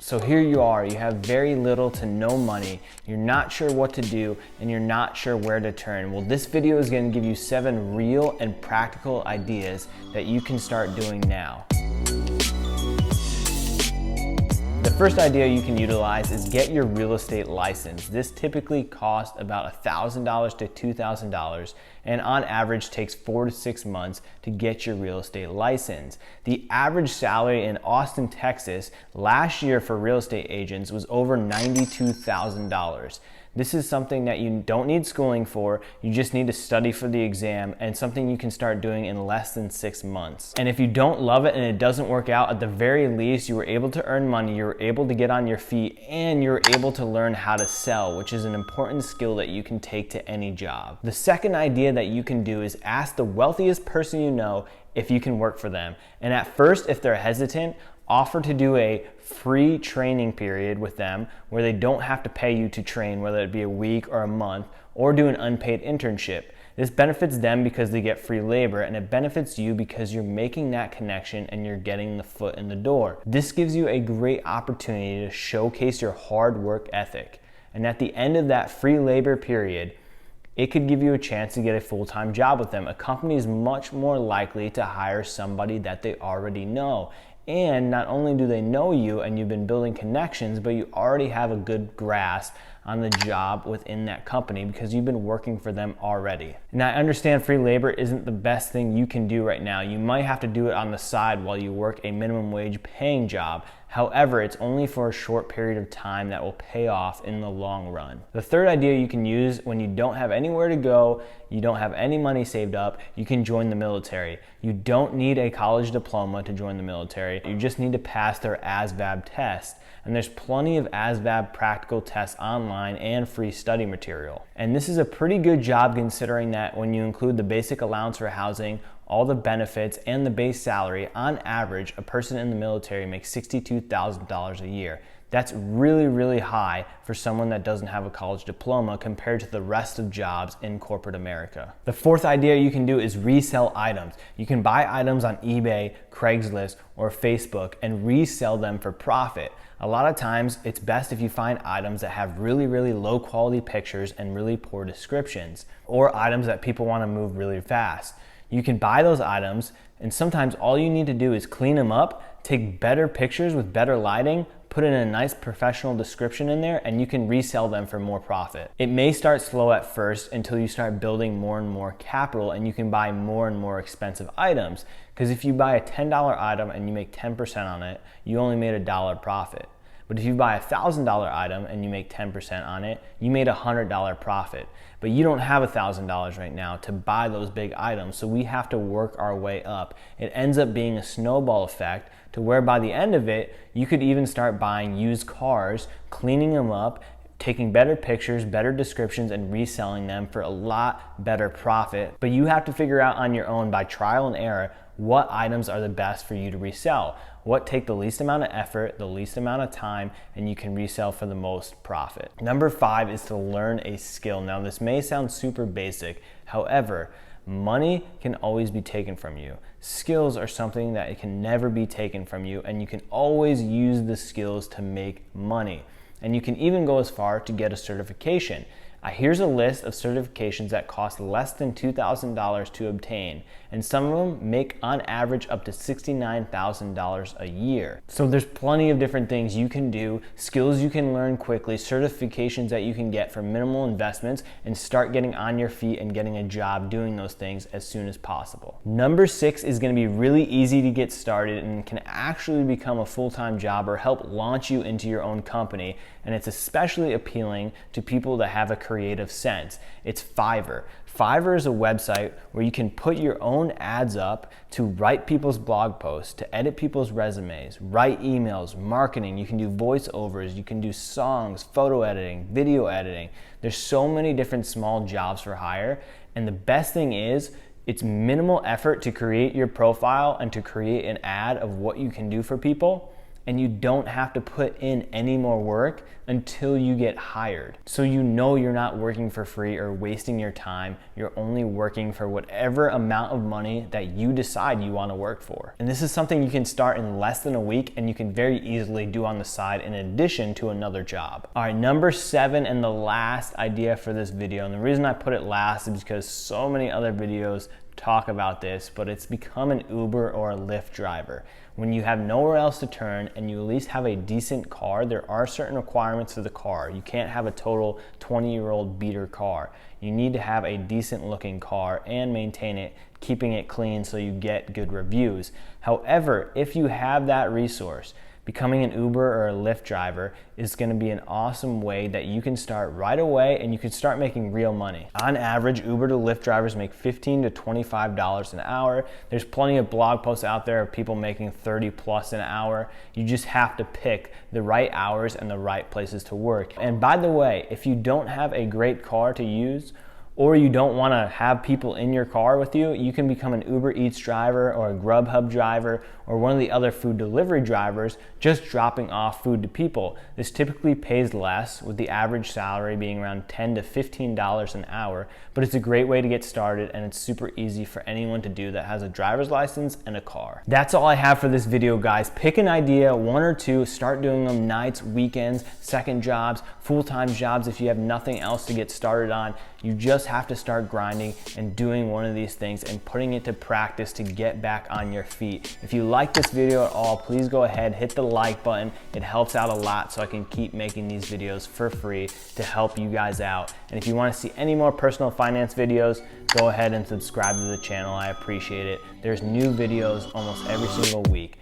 So here you are, you have very little to no money, you're not sure what to do, and you're not sure where to turn. Well, this video is going to give you 7 real and practical ideas that you can start doing now. The first idea you can utilize is get your real estate license. This typically costs about $1,000 to $2,000 and on average takes 4 to 6 months to get your real estate license. The average salary in Austin, Texas last year for real estate agents was over $92,000. This is something that you don't need schooling for, you just need to study for the exam, and something you can start doing in less than 6 months. And if you don't love it and it doesn't work out, at the very least you were able to earn money, you were able to get on your feet, and you're able to learn how to sell, which is an important skill that you can take to any job. The second idea that you can do is ask the wealthiest person you know if you can work for them. And at first, if they're hesitant, offer to do a free training period with them where they don't have to pay you to train, whether it be a week or a month, or do an unpaid internship. This benefits them because they get free labor, and it benefits you because you're making that connection and you're getting the foot in the door. This gives you a great opportunity to showcase your hard work ethic. And at the end of that free labor period, it could give you a chance to get a full-time job with them. A company is much more likely to hire somebody that they already know. And not only do they know you and you've been building connections, but you already have a good grasp on the job within that company because you've been working for them already. Now, I understand free labor isn't the best thing you can do right now. You might have to do it on the side while you work a minimum wage paying job. However, it's only for a short period of time that will pay off in the long run. The third idea you can use when you don't have anywhere to go, you don't have any money saved up, you can join the military. You don't need a college diploma to join the military. You just need to pass their ASVAB test. And there's plenty of ASVAB practical tests online and free study material. And this is a pretty good job considering that when you include the basic allowance for housing, all the benefits, and the base salary, on average, a person in the military makes $62,000 a year. That's really, really high for someone that doesn't have a college diploma compared to the rest of jobs in corporate America. The fourth idea you can do is resell items. You can buy items on eBay, Craigslist, or Facebook and resell them for profit. A lot of times, it's best if you find items that have really, really low quality pictures and really poor descriptions, or items that people want to move really fast. You can buy those items, and sometimes all you need to do is clean them up, take better pictures with better lighting, put in a nice professional description in there, and you can resell them for more profit. It may start slow at first until you start building more and more capital and you can buy more and more expensive items. Because if you buy a $10 item and you make 10% on it, you only made $1 profit. But if you buy a $1,000 item and you make 10% on it, you made $100 profit. But you don't have $1,000 right now to buy those big items, so we have to work our way up. It ends up being a snowball effect to where by the end of it, you could even start buying used cars, cleaning them up, taking better pictures, better descriptions, and reselling them for a lot better profit. But you have to figure out on your own by trial and error what items are the best for you to resell. What take the least amount of effort, the least amount of time, and you can resell for the most profit. Number 5 is to learn a skill. Now, this may sound super basic. However, money can always be taken from you. Skills are something that it can never be taken from you, and you can always use the skills to make money. And you can even go as far to get a certification. Here's a list of certifications that cost less than $2,000 to obtain, and some of them make on average up to $69,000 a year. So there's plenty of different things you can do, skills you can learn quickly, certifications that you can get for minimal investments, and start getting on your feet and getting a job doing those things as soon as possible. Number 6 is going to be really easy to get started and can actually become a full-time job or help launch you into your own company, and it's especially appealing to people that have a creative sense. It's Fiverr. Fiverr is a website where you can put your own ads up to write people's blog posts, to edit people's resumes, write emails, marketing. You can do voiceovers, you can do songs, photo editing, video editing. There's so many different small jobs for hire, and the best thing is it's minimal effort to create your profile and to create an ad of what you can do for people. and you don't have to put in any more work until you get hired. So you know you're not working for free or wasting your time. You're only working for whatever amount of money that you decide you want to work for. And this is something you can start in less than a week, and you can very easily do on the side in addition to another job. All right, number 7 and the last idea for this video, and the reason I put it last is because so many other videos talk about this, but it's become an Uber or a Lyft driver. When you have nowhere else to turn and you at least have a decent car, there are certain requirements for the car. You can't have a total 20-year-old beater car. You need to have a decent looking car and maintain it, keeping it clean so you get good reviews. However, if you have that resource, becoming an Uber or a Lyft driver is going to be an awesome way that you can start right away and you can start making real money. On average, Uber to Lyft drivers make $15 to $25 an hour. There's plenty of blog posts out there of people making 30 plus an hour. You just have to pick the right hours and the right places to work. And by the way, if you don't have a great car to use, or you don't want to have people in your car with you, you can become an Uber Eats driver or a Grubhub driver or one of the other food delivery drivers, just dropping off food to people. This typically pays less, with the average salary being around $10 to $15 an hour, but it's a great way to get started, and it's super easy for anyone to do that has a driver's license and a car. That's all I have for this video, guys. Pick an idea, 1 or 2, start doing them nights, weekends, second jobs, full-time jobs if you have nothing else to get started on. You just have to start grinding and doing one of these things and putting it to practice to get back on your feet. If you like this video at all, please go ahead, hit the like button. It helps out a lot so I can keep making these videos for free to help you guys out. And if you want to see any more personal finance videos, go ahead and subscribe to the channel. I appreciate it. There's new videos almost every single week.